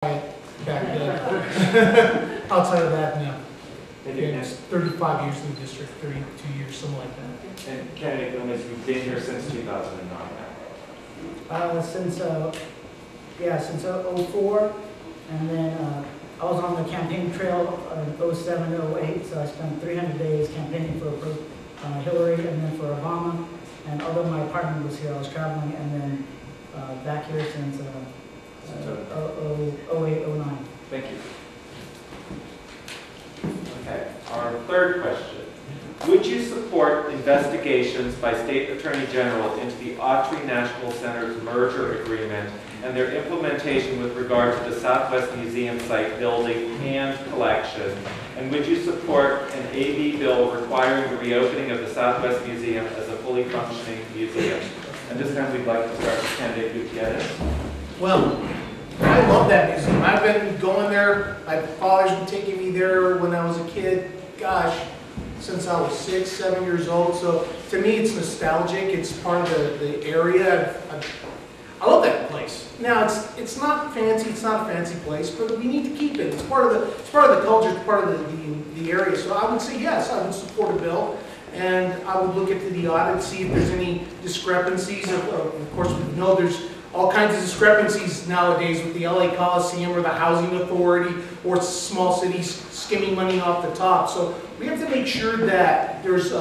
back then. Outside of that, no. It's 35 years in the district, 32 years, something like that. And candidate Gomez, you've been here since 2009 now. Since '04, and then I was on the campaign trail in '07, '08, so I spent 300 days campaigning for Hillary and then for Obama. And although my apartment was here, I was traveling, and then back here since 08, 09. Thank you. Okay, our third question. Would you support investigations by State Attorney General into the Autry National Center's merger agreement and their implementation with regard to the Southwest Museum site building and collection? And would you support an AB bill requiring the reopening of the Southwest Museum as a fully functioning museum? And this time we'd like to start with candidate Gutierrez. Well, I love that museum. I've been going there. My father's been taking me there when I was a kid. Gosh, since I was 6, 7 years old. So to me, it's nostalgic. It's part of the area. I love that place. Now it's not fancy. It's not a fancy place, but we need to keep it. It's part of the culture. It's part of the area. So I would say yes. I would support a bill, and I would look into the audit, see if there's any discrepancies. Of course, we know there's all kinds of discrepancies nowadays with the LA Coliseum or the Housing Authority or small cities skimming money off the top. So we have to make sure that there's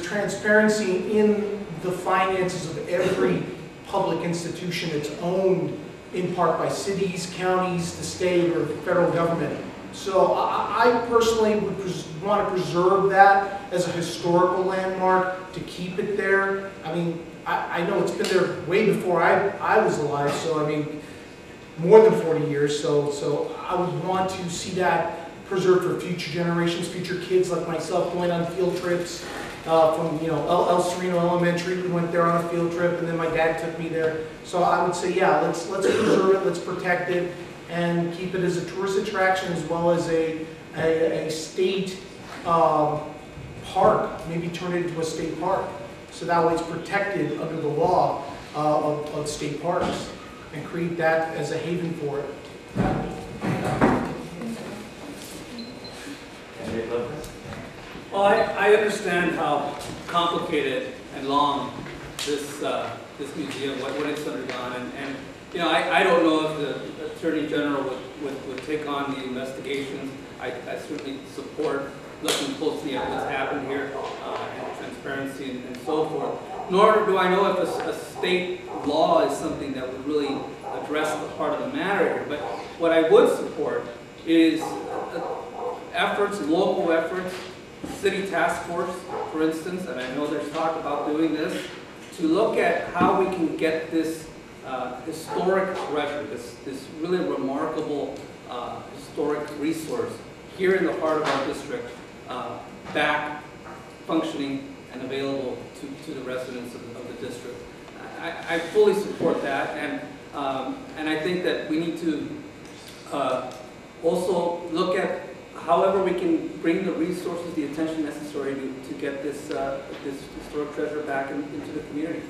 transparency in the finances of every public institution that's owned in part by cities, counties, the state, or the federal government. So I personally would want to preserve that as a historical landmark, to keep it there. I mean, I know it's been there way before I was alive, so I mean, more than 40 years, so I would want to see that preserved for future generations, future kids like myself going on field trips from, El Sereno Elementary. We went there on a field trip, and then my dad took me there. So I would say, yeah, let's preserve it, let's protect it, and keep it as a tourist attraction as well as a state park. Maybe turn it into a state park. So that way it's protected under the law of state parks, and create that as a haven for it. Well, I understand how complicated and long this museum, what it's undergone, and I don't know if the Attorney General would take on the investigations. I certainly support looking closely at what's happened here, and transparency and so forth. Nor do I know if a state law is something that would really address the part of the matter here. But what I would support is efforts, local efforts, city task force, for instance, and I know there's talk about doing this, to look at how we can get this historic treasure, this really remarkable historic resource here in the heart of our district, back functioning and available to the residents of the district. I fully support that, and I think that we need to also look at however we can bring the resources, the attention necessary to get this historic treasure back into the community.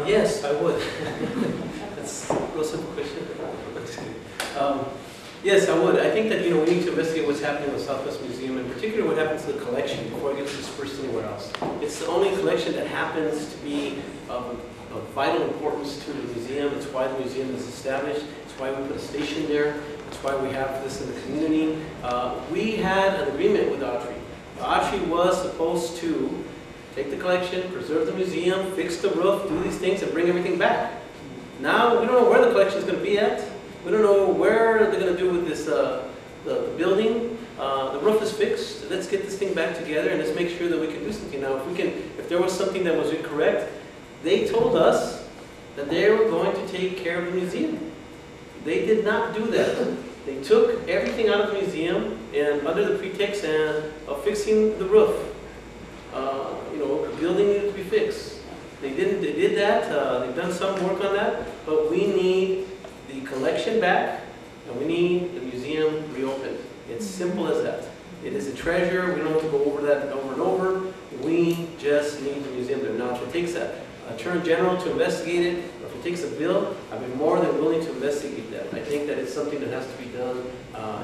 Yes, I would. That's a real simple question. Yes, I would. I think that we need to investigate what's happening with Southwest Museum, in particular what happens to the collection before it gets dispersed anywhere else. It's the only collection that happens to be of vital importance to the museum. It's why the museum is established. It's why we put a station there. It's why we have this in the community. We had an agreement with Autry. Autry was supposed to take the collection, preserve the museum, fix the roof, do these things, and bring everything back. Now, we don't know where the collection is going to be at. We don't know where they're going to do with this, the building. The roof is fixed. Let's get this thing back together, and let's make sure that we can do something. Now, if there was something that was incorrect, they told us that they were going to take care of the museum. They did not do that. They took everything out of the museum, and under the pretext of fixing the roof. The building needed to be fixed. They didn't. They did that. They've done some work on that, but we need the collection back, and we need the museum reopened. It's simple as that. It is a treasure. We don't have to go over that over and over. We we just need the museum there. Now, if it takes a Attorney General to investigate it, or if it takes a bill, I'd be more than willing to investigate that. I think that it's something that has to be done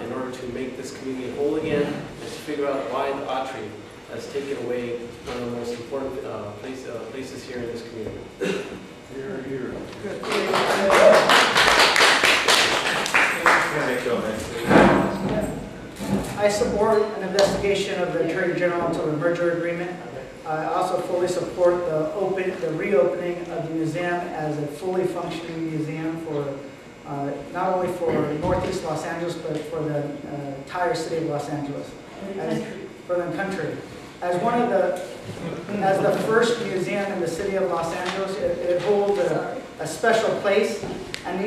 in order to make this community whole again, and to figure out why the Autry has taken away one of the most important places here in this community. Here, here. Can I go next? I support an investigation of the Attorney General until the merger agreement. I also fully support the reopening of the museum as a fully functioning museum for not only for Northeast Los Angeles, but for the entire city of Los Angeles, for the country. As the first museum in the city of Los Angeles, it holds a special place, and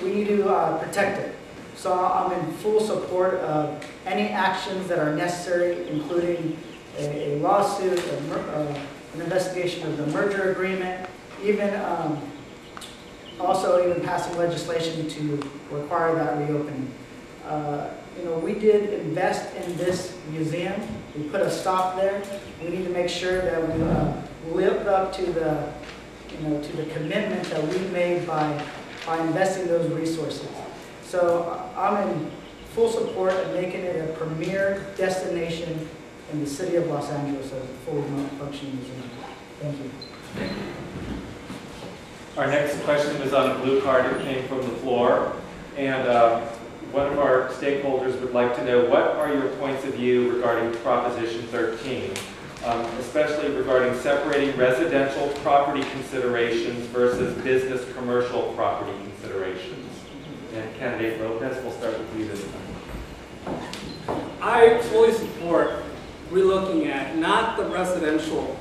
we need to protect it. So I'm in full support of any actions that are necessary, including a lawsuit, an investigation of the merger agreement, even also even passing legislation to require that reopening. We did invest in this museum. We put a stop there. We need to make sure that we live up to the commitment that we made by investing those resources. So I'm in full support of making it a premier destination in the city of Los Angeles as a fully functioning museum. Thank you. Our next question is on a blue card. It came from the floor. And one of our stakeholders would like to know, what are your points of view regarding Proposition 13, especially regarding separating residential property considerations versus business commercial property considerations? And Candidate Lopez, we'll start with you this time. I fully support relooking at not the residential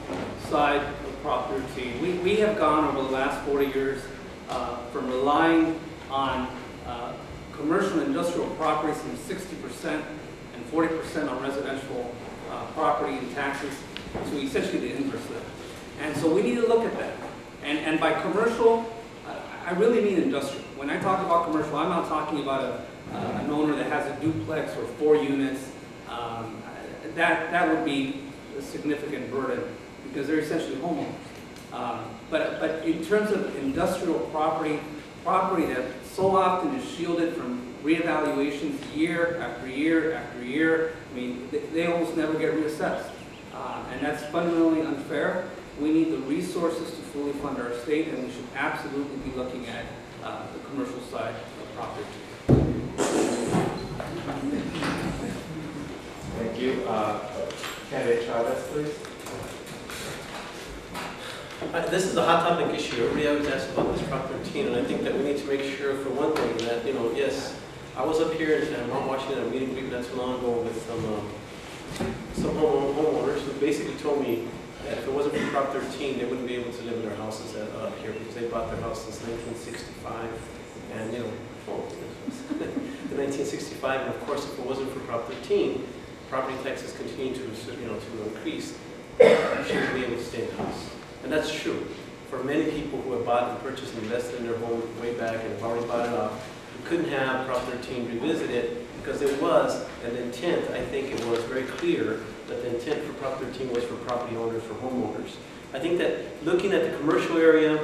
side of property. We have gone over the last 40 years from relying on commercial and industrial properties from 60% and 40% on residential property and taxes to essentially the inverse of that. And so we need to look at that. And by commercial, I really mean industrial. When I talk about commercial, I'm not talking about an owner that has a duplex or 4 units. That would be a significant burden because they're essentially homeowners. But in terms of industrial property that so often is shielded from reevaluations year after year after year, I mean, they almost never get reassessed. And that's fundamentally unfair. We need the resources to fully fund our state, and we should absolutely be looking at the commercial side of property. Thank you. Candidate Chavez, please. This is a hot topic issue. Everybody always asks about this Prop 13, and I think that we need to make sure, for one thing, that, yes, I was up here in Mount Washington at a meeting not too long ago with some homeowners who basically told me that if it wasn't for Prop 13, they wouldn't be able to live in their houses up here because they bought their house since 1965, and the 1965, and of course, if it wasn't for Prop 13, property taxes continue to increase. You shouldn't be able to stay in the house. And that's true. For many people who have bought and purchased and invested in their home way back and have already bought it off, we couldn't have Prop 13 revisited because it was an intent. I think it was very clear that the intent for Prop 13 was for property owners, for homeowners. I think that looking at the commercial area,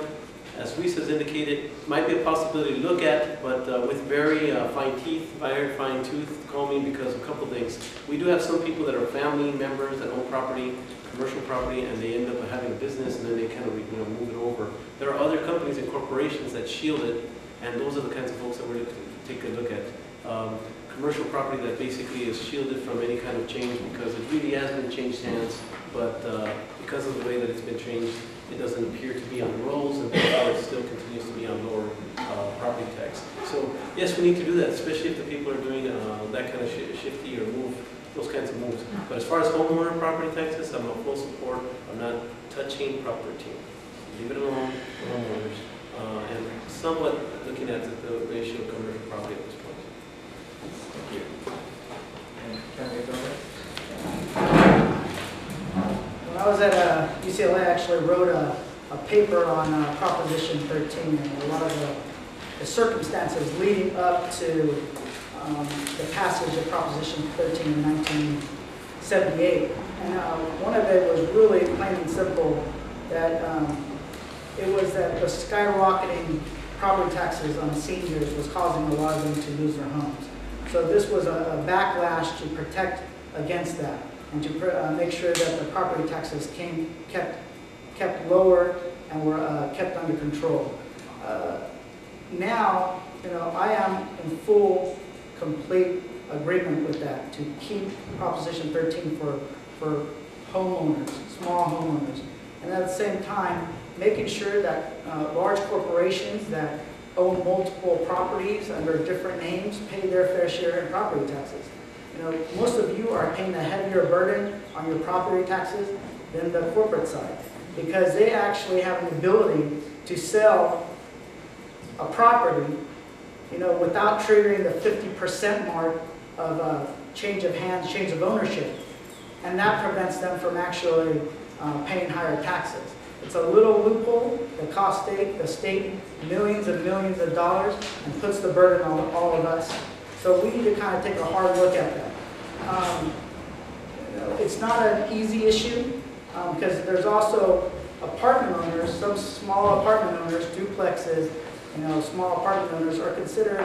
as Luis has indicated, might be a possibility to look at, but with very fine-tooth combing, because of a couple things. We do have some people that are family members that own property, commercial property, and they end up having a business, and then they kind of move it over. There are other companies and corporations that shield it, and those are the kinds of folks that we're going to take a look at. Commercial property that basically is shielded from any kind of change because it really has been changed hands, but because of the way that it's been changed, it doesn't appear to be on the rolls, and therefore it still continues to be on lower property tax. So yes, we need to do that, especially if the people are doing that kind of shifty or move, those kinds of moves. But as far as homeowner property taxes, I'm in full support. I'm not touching Prop 13. Leave it alone for homeowners, and somewhat looking at the issue of commercial property at this point. Thank you. And Candidate Gomez? When I was at UCLA, I actually wrote a paper on Proposition 13 and a lot of the circumstances leading up to the passage of Proposition 13 in 1978. And one of it was really plain that it was that the skyrocketing property taxes on seniors was causing a lot of them to lose their homes. So this was a backlash to protect against that and to make sure that the property taxes kept lower and were kept under control. Now, I am in full, complete agreement with that to keep Proposition 13 for homeowners, small homeowners, and at the same time making sure that large corporations that own multiple properties under different names pay their fair share in property taxes. Most of you are paying a heavier burden on your property taxes than the corporate side, because they actually have an ability to sell a property, without triggering the 50% mark of change of hands, change of ownership, and that prevents them from actually paying higher taxes. It's a little loophole that costs the state millions and millions of dollars and puts the burden on all of us. So we need to kind of take a hard look at that. It's not an easy issue because there's also apartment owners, some small apartment owners, duplexes, small apartment owners are considered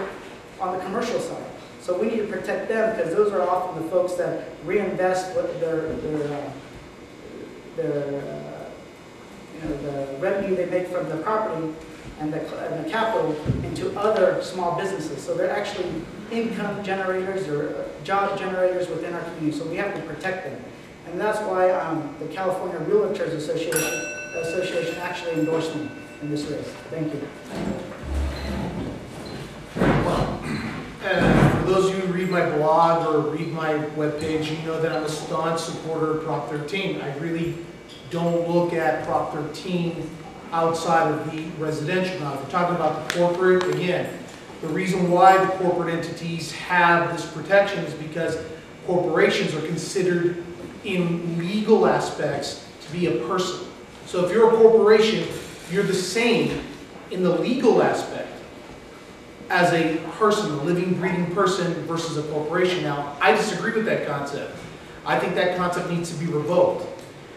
on the commercial side. So we need to protect them because those are often the folks that reinvest the revenue they make from the property and the capital into other small businesses. So they're actually income generators or job generators within our community. So we have to protect them. And that's why the California Realtors Association actually endorsed me in this race. Thank you. Well, for those of you who read my blog or read my webpage, you know that I'm a staunch supporter of Prop 13. I really don't look at Prop 13 outside of the residential. Now, if we're talking about the corporate, again, the reason why the corporate entities have this protection is because corporations are considered in legal aspects to be a person. So if you're a corporation, you're the same in the legal aspect as a person, a living, breathing person versus a corporation. Now, I disagree with that concept. I think that concept needs to be revoked.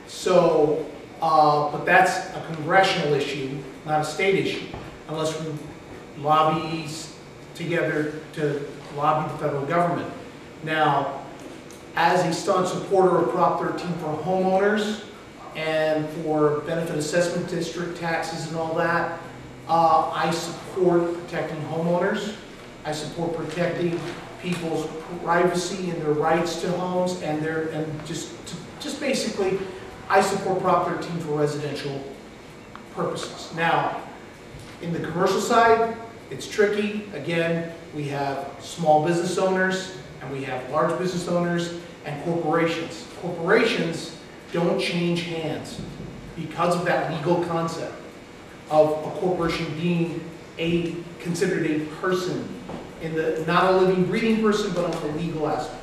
So, but that's a congressional issue, not a state issue, unless we lobby together to lobby the federal government. Now, as a staunch supporter of Prop 13 for homeowners and for benefit assessment district taxes and all that, I support protecting homeowners. I support protecting people's privacy and their rights to homes and just basically, I support Prop 13 for residential purposes. Now, in the commercial side, it's tricky. Again, we have small business owners and we have large business owners and corporations. Corporations don't change hands because of that legal concept of a corporation being considered a person, not a living, breathing person, but on the legal aspect.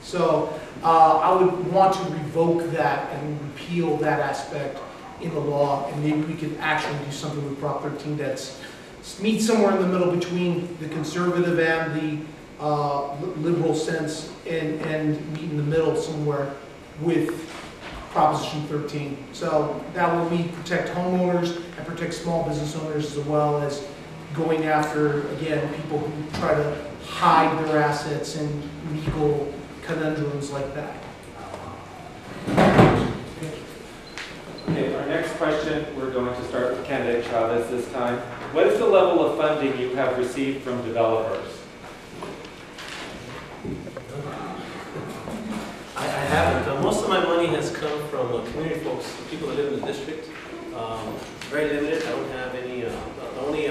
So I would want to revoke that and repeal that aspect in the law, and maybe we could actually do something with Prop 13 that's meets somewhere in the middle between the conservative and the liberal sense, and meet in the middle somewhere with Proposition 13. So that will protect homeowners and protect small business owners, as well as going after, again, people who try to hide their assets in legal conundrums like that. Okay, our next question, we're going to start with candidate Chavez this time. What is the level of funding you have received from developers? I haven't. Most of my money has come from community folks, people that live in the district. It's very limited. I don't have any. The only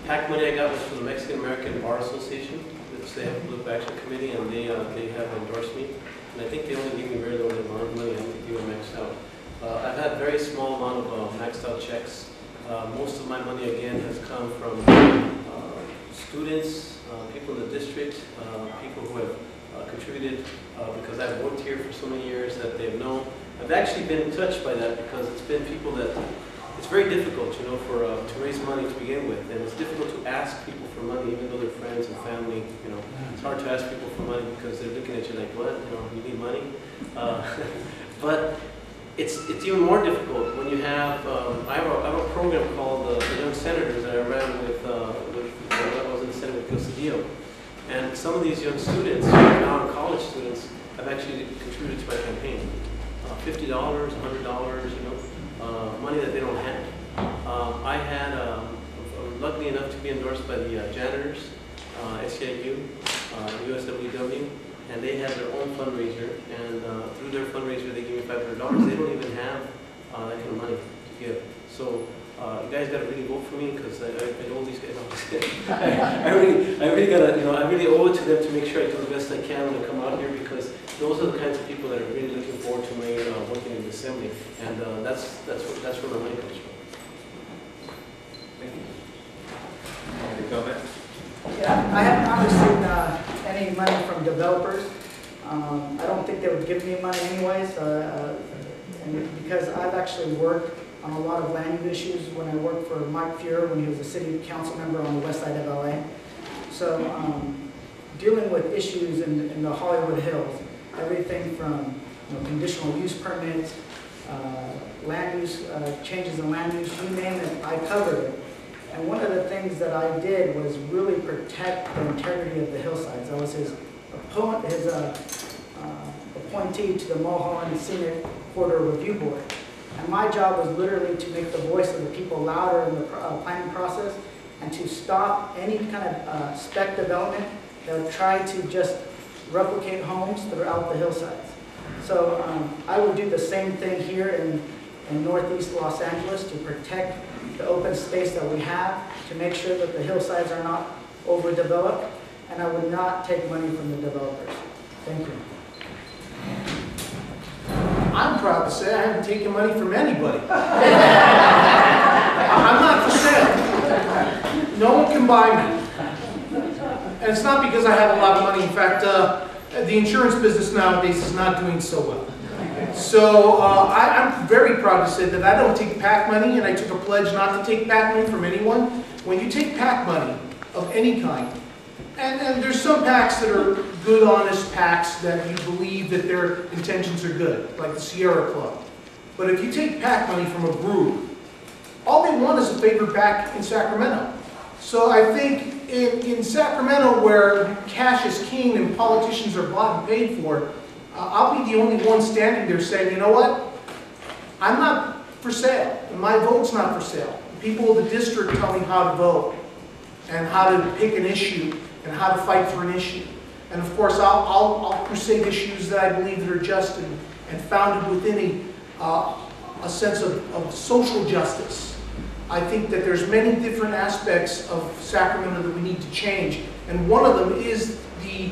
PAC money I got was from the Mexican American Bar Association, which they have a political action committee, and they have endorsed me. And I think they only gave me very little amount of money. I don't think they were maxed out. I've had a very small amount of maxed out checks. Most of my money, again, has come from students, people in the district, people who have contributed because I've worked here for so many years that they've known. I've actually been touched by that because it's been people that, it's very difficult, to raise money to begin with, and it's difficult to ask people for money, even though they're friends and family. It's hard to ask people for money because they're looking at you like, what? You need money? But it's even more difficult when you have, I have a program called the Young Senators that I ran when I was in the Senate with Gilcedillo. And some of these young students, now college students, have actually contributed to my campaign. $50, $100, money that they don't have. I was lucky enough to be endorsed by the janitors, SCIU, USWW, and they had their own fundraiser, and through their fundraiser they gave me $500. They don't even have that kind of money to give. So you guys got to really vote for me because I owe these guys. I really gotta, I really owe it to them to make sure I do the best I can when I come out here, because those are the kinds of people that are really looking forward to my working in the assembly, and that's where my money comes from. Thank you. Any comments? Yeah, I have not received any money from developers. I don't think they would give me money anyways, and because I've actually worked on a lot of land use issues when I worked for Mike Fuhrer when he was a city council member on the west side of LA. So dealing with issues in the Hollywood Hills, everything from conditional use permits, land use, changes in land use, you name it, I covered it. And one of the things that I did was really protect the integrity of the hillsides. I was his appointee to the Mulholland Scenic Corridor Review Board. And my job was literally to make the voice of the people louder in the planning process and to stop any kind of spec development that would try to just replicate homes throughout the hillsides. So I would do the same thing here in northeast Los Angeles to protect the open space that we have, to make sure that the hillsides are not overdeveloped, and I would not take money from the developers. Thank you. I'm proud to say I haven't taken money from anybody. I'm not for sale. No one can buy me. And it's not because I have a lot of money. In fact, the insurance business nowadays is not doing so well. So I'm very proud to say that I don't take PAC money, and I took a pledge not to take PAC money from anyone. When you take PAC money of any kind, and there's some PACs that are good, honest PACs that you believe that their intentions are good, like the Sierra Club. But if you take PAC money from a group, all they want is a favor back in Sacramento. So I think in Sacramento, where cash is king and politicians are bought and paid for, I'll be the only one standing there saying, you know what? I'm not for sale, and my vote's not for sale. The people of the district tell me how to vote, and how to pick an issue, and how to fight for an issue. And of course, I'll crusade issues that I believe that are just and founded within a sense of social justice. I think that there's many different aspects of Sacramento that we need to change, and one of them is the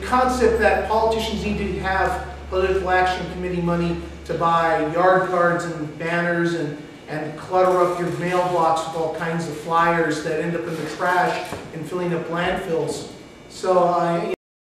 concept that politicians need to have political action committee money to buy yard cards and banners and clutter up your mailbox with all kinds of flyers that end up in the trash and filling up landfills. So